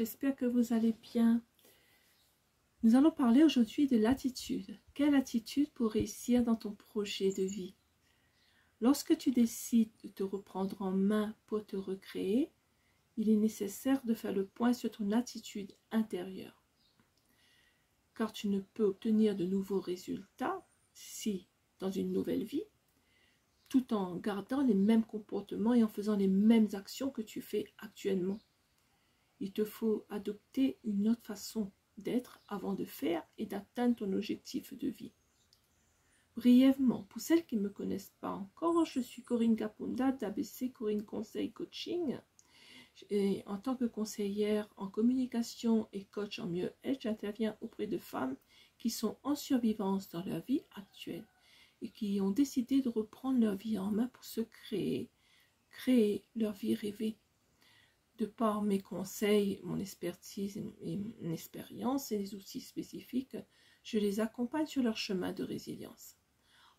j'espère que vous allez bien. Nous allons parler aujourd'hui de l'attitude. Quelle attitude pour réussir dans ton projet de vie? Lorsque tu décides de te reprendre en main pour te recréer, il est nécessaire de faire le point sur ton attitude intérieure. Car tu ne peux obtenir de nouveaux résultats si, dans une nouvelle vie, tout en gardant les mêmes comportements et en faisant les mêmes actions que tu fais actuellement. Il te faut adopter une autre façon d'être avant de faire et d'atteindre ton objectif de vie. Brièvement, pour celles qui ne me connaissent pas encore, je suis Corinne Gaponda d'ABC Corinne Conseil Coaching. Et en tant que conseillère en communication et coach en mieux-être, j'interviens auprès de femmes qui sont en survivance dans leur vie actuelle et qui ont décidé de reprendre leur vie en main pour se créer leur vie rêvée. De par mes conseils, mon expertise et mon expérience et les outils spécifiques, je les accompagne sur leur chemin de résilience.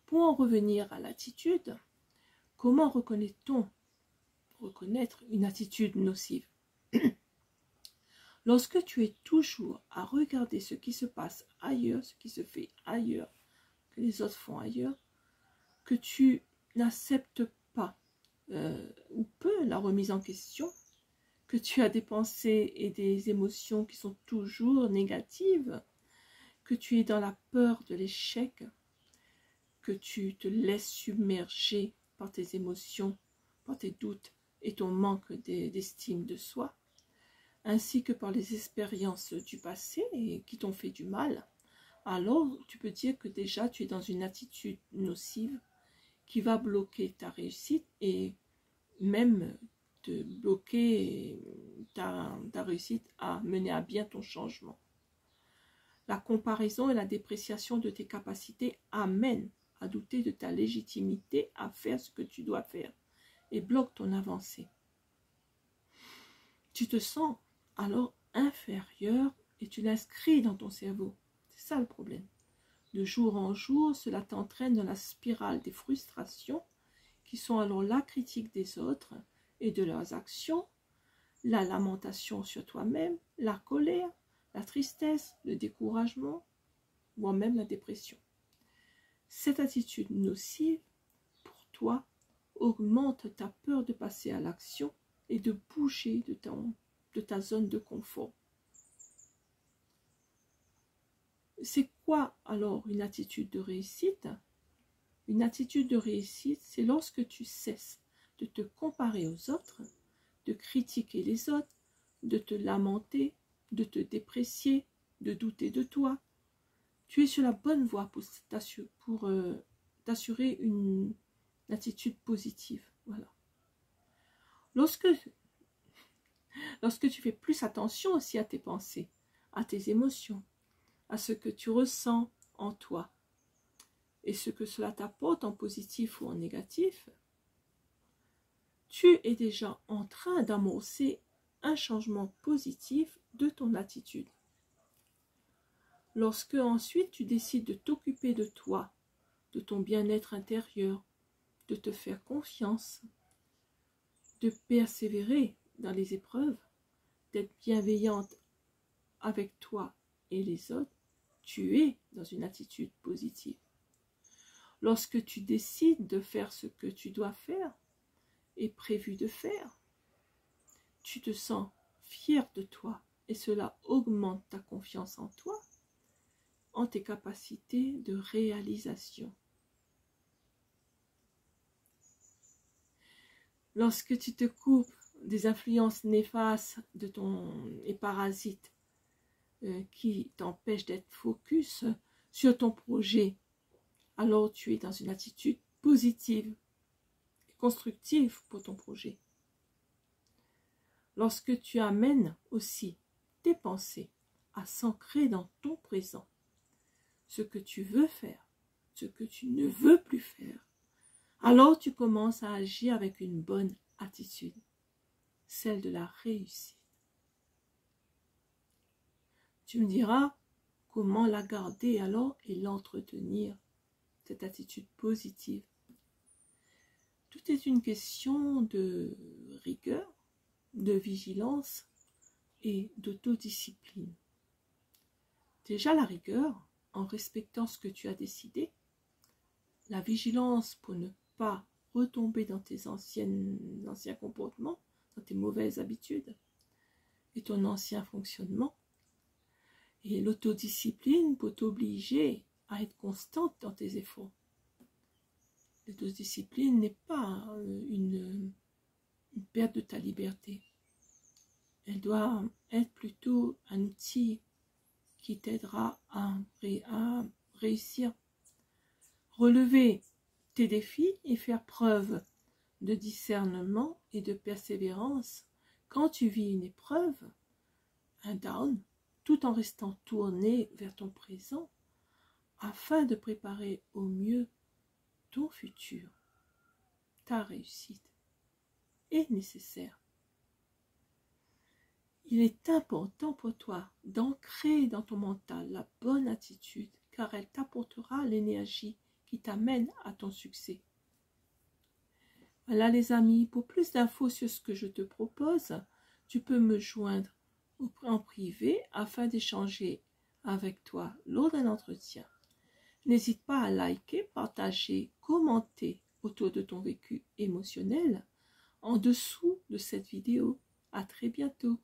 Pour en revenir à l'attitude, comment reconnaît-on une attitude nocive? Lorsque tu es toujours à regarder ce qui se passe ailleurs, ce qui se fait ailleurs, que les autres font ailleurs, que tu n'acceptes pas ou peu la remise en question, que tu as des pensées et des émotions qui sont toujours négatives, que tu es dans la peur de l'échec, que tu te laisses submerger par tes émotions, par tes doutes et ton manque d'estime de soi, ainsi que par les expériences du passé et qui t'ont fait du mal, alors tu peux dire que déjà tu es dans une attitude nocive qui va bloquer ta réussite et même te bloquer ta réussite à mener à bien ton changement. La comparaison et la dépréciation de tes capacités amènent à douter de ta légitimité à faire ce que tu dois faire et bloquent ton avancée. Tu te sens alors inférieur et tu l'inscris dans ton cerveau. C'est ça le problème. De jour en jour, cela t'entraîne dans la spirale des frustrations qui sont alors la critique des autres et de leurs actions, la lamentation sur toi-même, la colère, la tristesse, le découragement, ou même la dépression. Cette attitude nocive, pour toi, augmente ta peur de passer à l'action et de bouger de ta zone de confort. C'est quoi alors une attitude de réussite? Une attitude de réussite, c'est lorsque tu cesses de te comparer aux autres, de critiquer les autres, de te lamenter, de te déprécier, de douter de toi. Tu es sur la bonne voie pour t'assurer une attitude positive. Voilà. Lorsque tu fais plus attention aussi à tes pensées, à tes émotions, à ce que tu ressens en toi, et ce que cela t'apporte en positif ou en négatif, tu es déjà en train d'amorcer un changement positif de ton attitude. Lorsque ensuite tu décides de t'occuper de toi, de ton bien-être intérieur, de te faire confiance, de persévérer dans les épreuves, d'être bienveillante avec toi et les autres, tu es dans une attitude positive. Lorsque tu décides de faire ce que tu dois faire et prévu de faire, tu te sens fier de toi et cela augmente ta confiance en toi, en tes capacités de réalisation. Lorsque tu te coupes des influences néfastes et parasites qui t'empêchent d'être focus sur ton projet, alors tu es dans une attitude positive et constructive pour ton projet. Lorsque tu amènes aussi tes pensées à s'ancrer dans ton présent, ce que tu veux faire, ce que tu ne veux plus faire, alors tu commences à agir avec une bonne attitude, celle de la réussite. Tu me diras comment la garder alors et l'entretenir, cette attitude positive. Tout est une question de rigueur, de vigilance et d'autodiscipline. Déjà la rigueur, en respectant ce que tu as décidé, la vigilance pour ne pas retomber dans tes anciens comportements, dans tes mauvaises habitudes et ton ancien fonctionnement, et l'autodiscipline pour t'obliger à être constante dans tes efforts. L'autodiscipline n'est pas une perte de ta liberté. Elle doit être plutôt un outil qui t'aidera à réussir, relever tes défis et faire preuve de discernement et de persévérance quand tu vis une épreuve, un down, tout en restant tourné vers ton présent afin de préparer au mieux ton futur. Ta réussite est nécessaire. Il est important pour toi d'ancrer dans ton mental la bonne attitude, car elle t'apportera l'énergie qui t'amène à ton succès. Voilà les amis, pour plus d'infos sur ce que je te propose, tu peux me joindre en privé afin d'échanger avec toi lors d'un entretien. N'hésite pas à liker, partager, commenter autour de ton vécu émotionnel en dessous de cette vidéo. À très bientôt.